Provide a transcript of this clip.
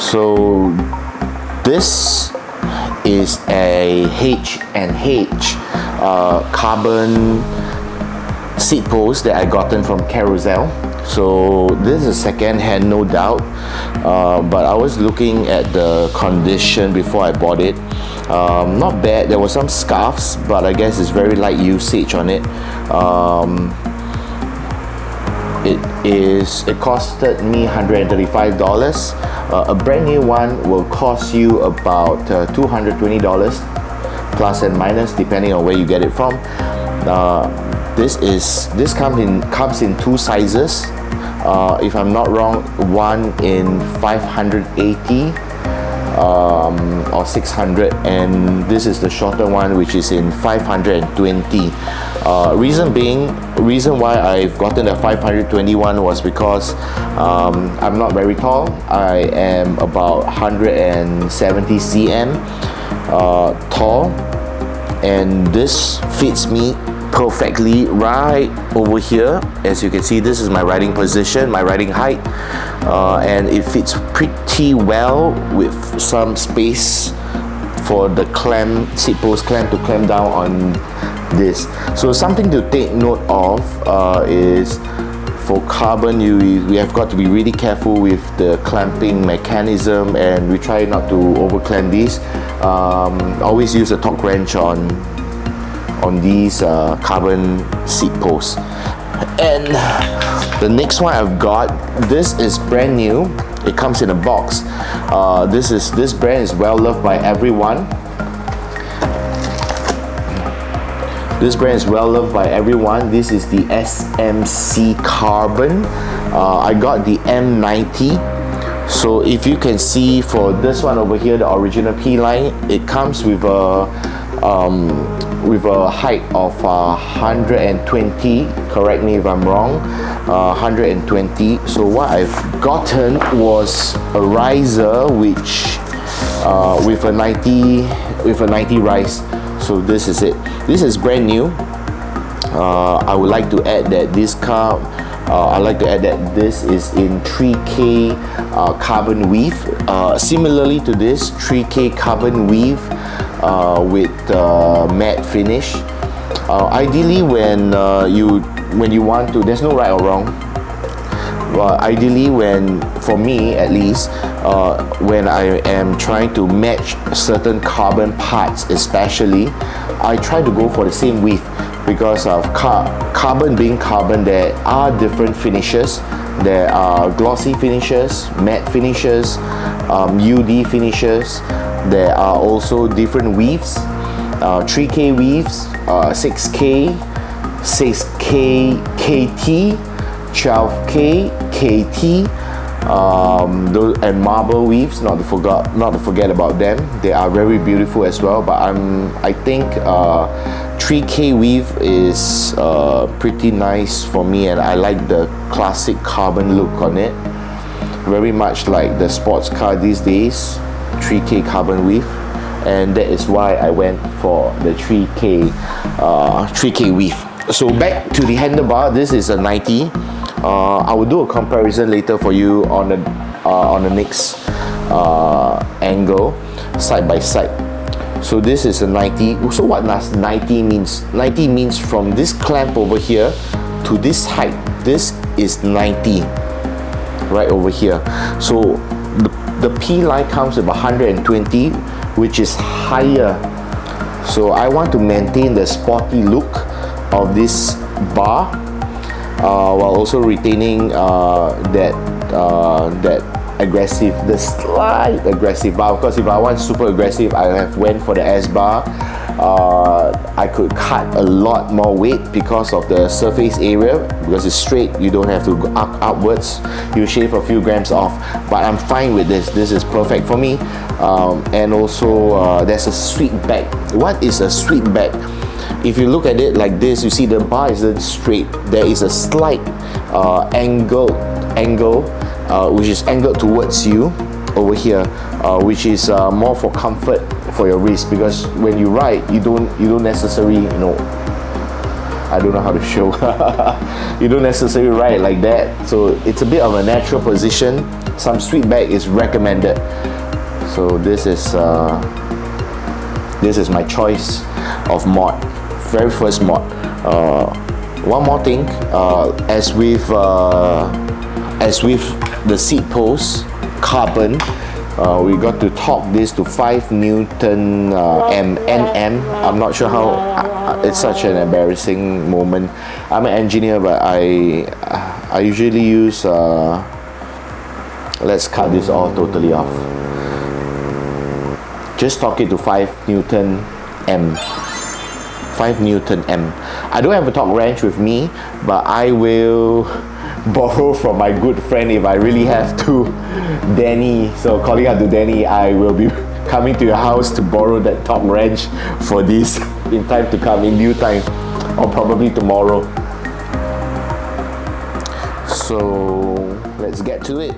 So this is a H&H carbon seat post that I gotten from Carousel. So this is second hand, no doubt, but I was looking at the condition before I bought it. Not bad. There were some scuffs, but I guess it's very light usage on it. It costed me $135. A brand new one will cost you about $220 plus and minus, depending on where you get it from. This comes in two sizes. If I'm not wrong, one in 580 or 600, and this is the shorter one, which is in 520. Reason why I've gotten the 521 was because I'm not very tall. I am about 170 cm tall, and this fits me perfectly right over here. As you can see, this is my riding position, my riding height, and it fits pretty well with some space for the seat post clamp to clamp down on this. So something to take note of is for carbon, we have got to be really careful with the clamping mechanism, and we try not to over clamp these. Always use a torque wrench on these carbon seat posts. And the next one I've got, this is brand new. It comes in a box. This brand is well loved by everyone. This brand is well loved by everyone. This is the SMC Carbon. I got the M90. So if you can see, for this one over here, the original P Line, it comes with a height of 120. Correct me if I'm wrong. 120. So what I've gotten was a riser, which with a 90 rise. So this is it. This is brand new. I would like to add that this car, this is in 3K carbon weave. Similarly to this, 3K carbon weave with matte finish. Ideally, when you want to, there's no right or wrong. Ideally, for me at least, when I am trying to match certain carbon parts, especially, I try to go for the same weave, because of carbon being carbon, there are different finishes. There are glossy finishes, matte finishes, UD finishes. There are also different weaves, 3K weaves, 6K, 6K KT, 12K KT, and marble weaves, not to forget about them. They are very beautiful as well, but I think 3K weave is pretty nice for me, and I like the classic carbon look on it, very much like the sports car these days. 3K carbon weave, and that is why I went for the 3K weave. So back to the handlebar. This is a 90. I will do a comparison later for you on the next angle, side by side. So this is a 90. So what does 90 means? 90 means from this clamp over here to this height. This is 90 right over here. So the P Line comes with 120, which is higher. So I want to maintain the sporty look of this bar, while also retaining that aggressive, the slight aggressive bar. Of course, if I want super aggressive, I have went for the S bar. I could cut a lot more weight because of the surface area. Because it's straight, you don't have to go upwards. You shave a few grams off, but I'm fine with this. This is perfect for me. And also there's a sweep back. What is a sweep back? If you look at it like this, you see the bar isn't straight. There is a slight angle, which is angled towards you over here, which is more for comfort for your wrist, because when you ride, you don't necessarily, I don't know how to show. You don't necessarily ride like that, so it's a bit of a natural position some sweet bag is recommended. So this is my choice of mod, very first mod. One more thing, as with the seat post carbon, we got to torque this to 5 Newton Nm. I'm not sure how. It's such an embarrassing moment. I'm an engineer, but I usually use. Let's cut this all totally off. Just torque it to 5 Newton M. 5 Newton M. I don't have a torque wrench with me, but I will borrow from my good friend if I really have to, Danny. So calling out to Danny, I will be coming to your house to borrow that torque wrench for this in time to come, in due time, or probably tomorrow. So let's get to it.